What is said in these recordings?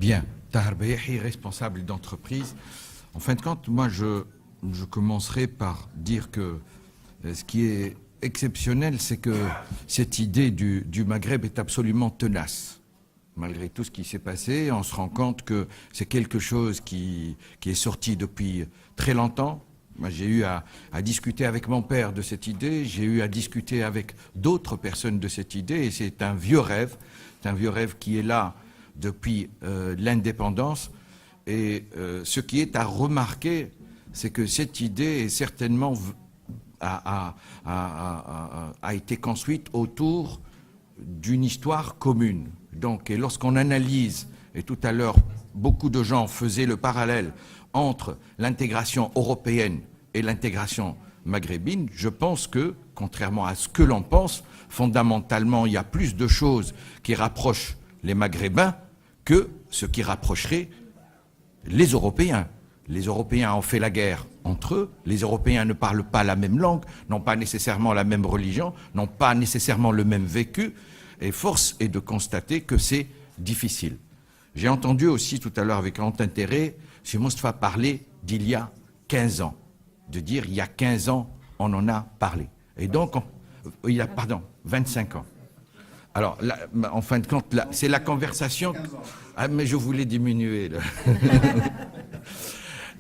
Bien, Tahar Beyahi, responsable d'entreprise. En fin de compte, moi, je commencerai par dire que ce qui est exceptionnel, c'est que cette idée du Maghreb est absolument tenace. Malgré tout ce qui s'est passé, on se rend compte que c'est quelque chose qui est sorti depuis très longtemps. Moi, j'ai eu à discuter avec mon père de cette idée, j'ai eu à discuter avec d'autres personnes de cette idée, et c'est un vieux rêve qui est là depuis l'indépendance. Et ce qui est à remarquer, c'est que cette idée est certainement a été construite autour d'une histoire commune. Donc, et lorsqu'on analyse, et tout à l'heure, beaucoup de gens faisaient le parallèle entre l'intégration européenne et l'intégration maghrébine, je pense que, contrairement à ce que l'on pense, fondamentalement, il y a plus de choses qui rapprochent les Maghrébins que ce qui rapprocherait les Européens. Les Européens ont fait la guerre entre eux, les Européens ne parlent pas la même langue, n'ont pas nécessairement la même religion, n'ont pas nécessairement le même vécu, et force est de constater que c'est difficile. J'ai entendu aussi tout à l'heure avec grand intérêt M. Moustapha parler d'il y a 15 ans, de dire il y a 15 ans on en a parlé. Et donc, il y a, 25 ans. Alors, là, en fin de compte, c'est la conversation... Ah, mais je voulais diminuer. Là.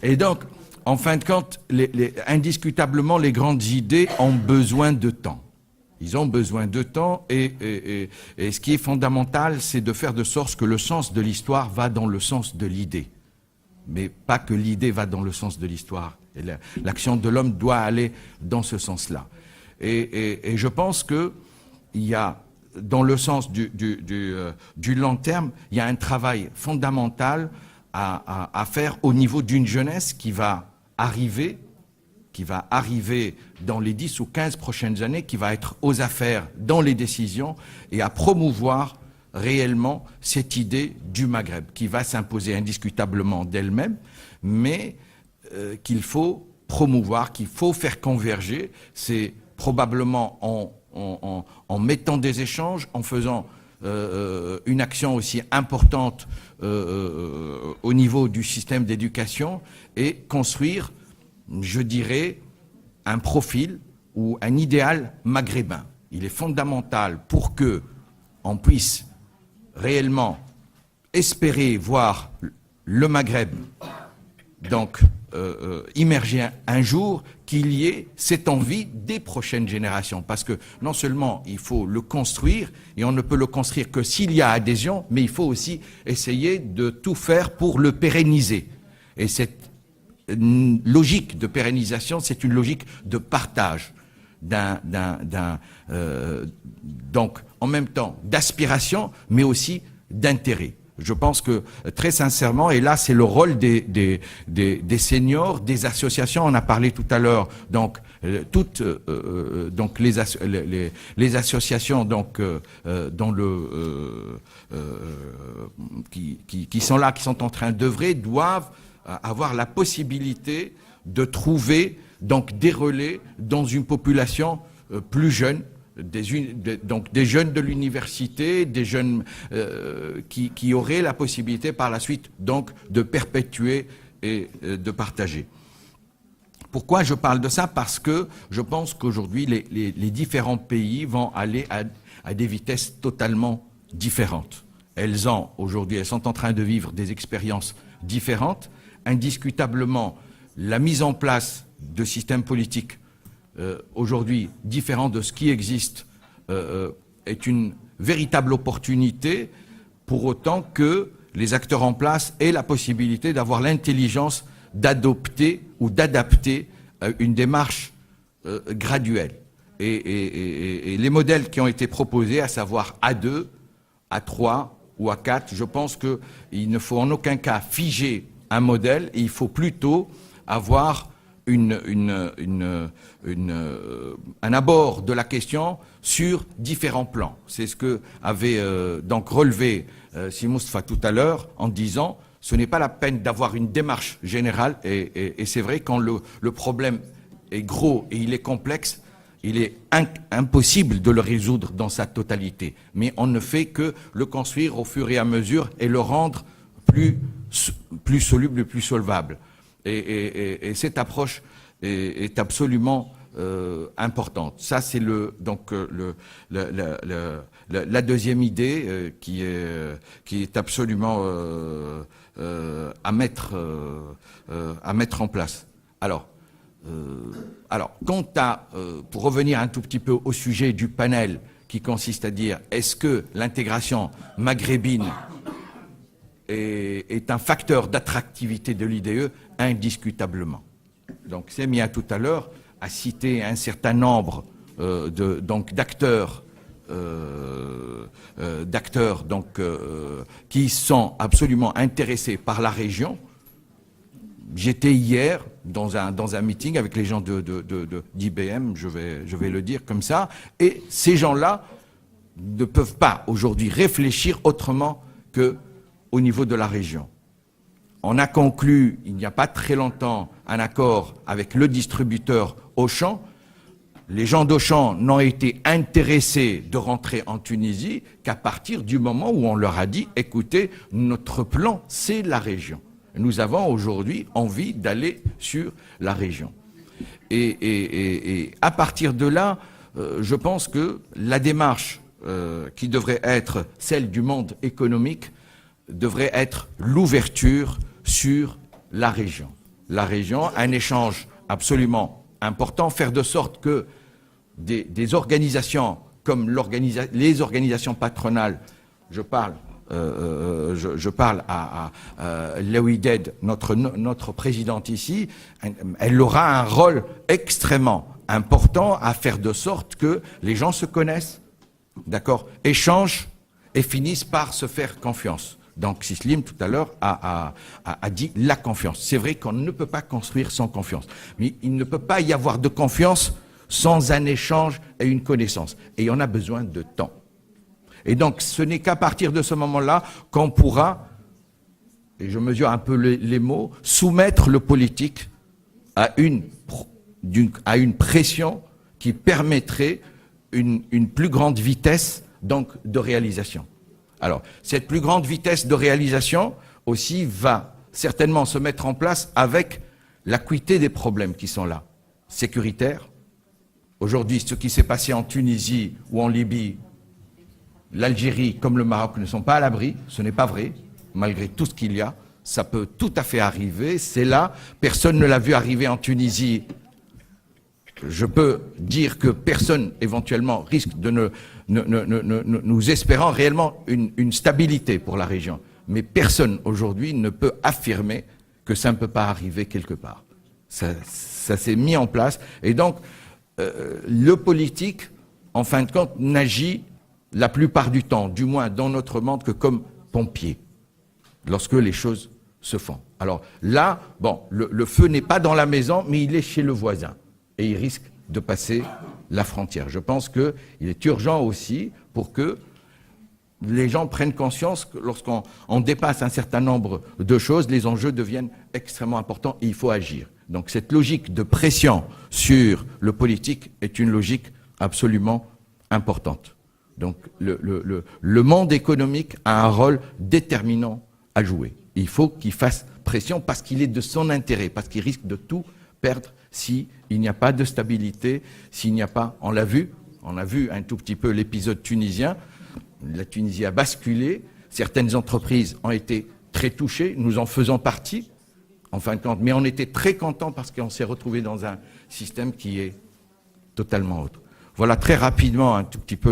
Et donc, en fin de compte, indiscutablement, les grandes idées ont besoin de temps. Ils ont besoin de temps et ce qui est fondamental, c'est de faire de sorte que le sens de l'histoire va dans le sens de l'idée. Mais pas que l'idée va dans le sens de l'histoire. L'action de l'homme doit aller dans ce sens-là. Et je pense qu'il y a, dans le sens du long terme, il y a un travail fondamental à faire au niveau d'une jeunesse qui va arriver dans les 10 ou 15 prochaines années, qui va être aux affaires dans les décisions et à promouvoir réellement cette idée du Maghreb, qui va s'imposer indiscutablement d'elle-même, mais qu'il faut promouvoir, qu'il faut faire converger. C'est probablement en mettant des échanges, en faisant une action aussi importante au niveau du système d'éducation et construire, je dirais, un profil ou un idéal maghrébin. Il est fondamental pour que on puisse réellement espérer voir le Maghreb donc immerger un jour, qu'il y ait cette envie des prochaines générations. Parce que non seulement il faut le construire, et on ne peut le construire que s'il y a adhésion, mais il faut aussi essayer de tout faire pour le pérenniser. Et cette logique de pérennisation, c'est une logique de partage, donc en même temps d'aspiration, mais aussi d'intérêt. Je pense que, très sincèrement, et là c'est le rôle des seniors, des associations, on a parlé tout à l'heure, donc toutes donc les associations donc qui sont là, qui sont en train d'œuvrer, doivent avoir la possibilité de trouver donc des relais dans une population plus jeune, donc des jeunes de l'université, des jeunes qui auraient la possibilité par la suite donc de perpétuer et de partager. Pourquoi je parle de ça? Parce que je pense qu'aujourd'hui les différents pays vont aller à des vitesses totalement différentes. Elles sont en train de vivre des expériences différentes. Indiscutablement, la mise en place de systèmes politiques aujourd'hui différents de ce qui existe est une véritable opportunité, pour autant que les acteurs en place aient la possibilité d'avoir l'intelligence d'adopter ou d'adapter une démarche graduelle. Et les modèles qui ont été proposés, à savoir A2, A3 ou A4, je pense qu'il ne faut en aucun cas figer un modèle, et il faut plutôt avoir un abord de la question sur différents plans. C'est ce que avait donc relevé Si Moustapha tout à l'heure en disant ce n'est pas la peine d'avoir une démarche générale, et c'est vrai quand le problème est gros et il est complexe, il est impossible de le résoudre dans sa totalité. Mais on ne fait que le construire au fur et à mesure et le rendre plus soluble et plus solvable. Et cette approche est absolument importante. Ça, c'est la deuxième idée qui est absolument à mettre en place. Alors, pour revenir un tout petit peu au sujet du panel, qui consiste à dire est-ce que l'intégration maghrébine est un facteur d'attractivité de l'IDE? Indiscutablement. Donc Semia tout à l'heure a cité un certain nombre d'acteurs qui sont absolument intéressés par la région. J'étais hier dans un meeting avec les gens d'IBM, je vais le dire comme ça, et ces gens-là ne peuvent pas aujourd'hui réfléchir autrement qu'au niveau de la région. On a conclu, il n'y a pas très longtemps, un accord avec le distributeur Auchan. Les gens d'Auchan n'ont été intéressés de rentrer en Tunisie qu'à partir du moment où on leur a dit « Écoutez, notre plan, c'est la région. Nous avons aujourd'hui envie d'aller sur la région. » Et à partir de là, je pense que la démarche qui devrait être celle du monde économique devrait être l'ouverture sur la région. La région, un échange absolument important, faire de sorte que des organisations comme les organisations patronales, je parle à Lewided, notre présidente ici, elle aura un rôle extrêmement important à faire de sorte que les gens se connaissent, d'accord, échangent et finissent par se faire confiance. Donc Sislim, tout à l'heure, a dit la confiance. C'est vrai qu'on ne peut pas construire sans confiance. Mais il ne peut pas y avoir de confiance sans un échange et une connaissance. Et on a besoin de temps. Et donc ce n'est qu'à partir de ce moment-là qu'on pourra, et je mesure un peu les mots, soumettre le politique à une pression qui permettrait une plus grande vitesse donc, de réalisation. Alors, cette plus grande vitesse de réalisation aussi va certainement se mettre en place avec l'acuité des problèmes qui sont là. Sécuritaires. Aujourd'hui, ce qui s'est passé en Tunisie ou en Libye, l'Algérie comme le Maroc ne sont pas à l'abri. Ce n'est pas vrai, malgré tout ce qu'il y a. Ça peut tout à fait arriver. C'est là. Personne ne l'a vu arriver en Tunisie. Je peux dire que personne, éventuellement, risque de nous espérant réellement une stabilité pour la région. Mais personne, aujourd'hui, ne peut affirmer que ça ne peut pas arriver quelque part. Ça s'est mis en place. Et donc, le politique, en fin de compte, n'agit la plupart du temps, du moins dans notre monde, que comme pompier, lorsque les choses se font. Alors là, bon, le feu n'est pas dans la maison, mais il est chez le voisin. Et il risque de passer la frontière. Je pense qu'il est urgent aussi pour que les gens prennent conscience que lorsqu'on dépasse un certain nombre de choses, les enjeux deviennent extrêmement importants et il faut agir. Donc cette logique de pression sur le politique est une logique absolument importante. Donc le monde économique a un rôle déterminant à jouer. Il faut qu'il fasse pression parce qu'il est de son intérêt, parce qu'il risque de tout perdre s'il n'y a pas de stabilité, s'il n'y a pas... On a vu un tout petit peu l'épisode tunisien, la Tunisie a basculé, certaines entreprises ont été très touchées, nous en faisons partie, en fin de compte, mais on était très contents parce qu'on s'est retrouvé dans un système qui est totalement autre. Voilà très rapidement un tout petit peu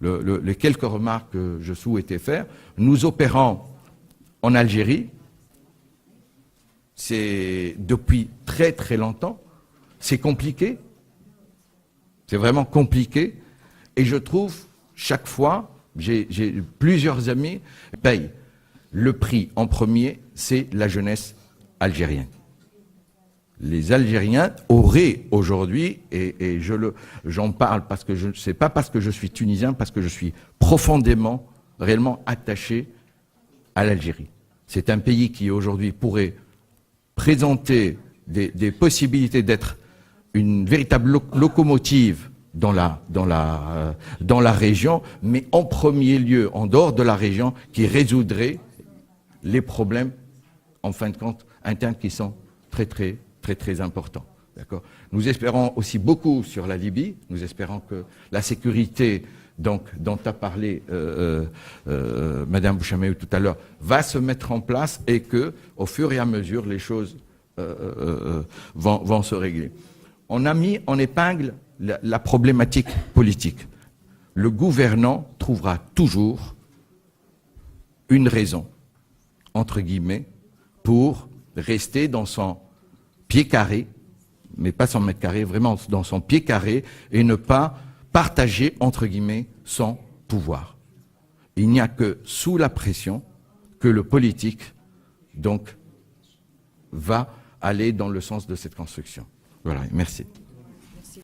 les quelques remarques que je souhaitais faire. Nous opérons en Algérie, c'est depuis très très longtemps, c'est compliqué, c'est vraiment compliqué, et je trouve chaque fois, j'ai plusieurs amis, payent le prix en premier, c'est la jeunesse algérienne. Les Algériens auraient aujourd'hui, et j'en parle parce que c'est pas parce que je suis tunisien, parce que je suis profondément, réellement attaché à l'Algérie. C'est un pays qui aujourd'hui pourrait présenter des possibilités d'être une véritable locomotive dans la région, mais en premier lieu, en dehors de la région, qui résoudrait les problèmes, en fin de compte, internes qui sont très importants. D'accord. Nous espérons aussi beaucoup sur la Libye. Nous espérons que la sécurité donc, dont a parlé Madame Bouchameau tout à l'heure va se mettre en place et que, au fur et à mesure, les choses vont se régler. On a mis en épingle la problématique politique. Le gouvernant trouvera toujours une raison, entre guillemets, pour rester dans son pied carré, mais pas son mètre carré, vraiment dans son pied carré, et ne pas partager, entre guillemets, son pouvoir. Il n'y a que sous la pression que le politique, donc, va aller dans le sens de cette construction. Voilà, merci.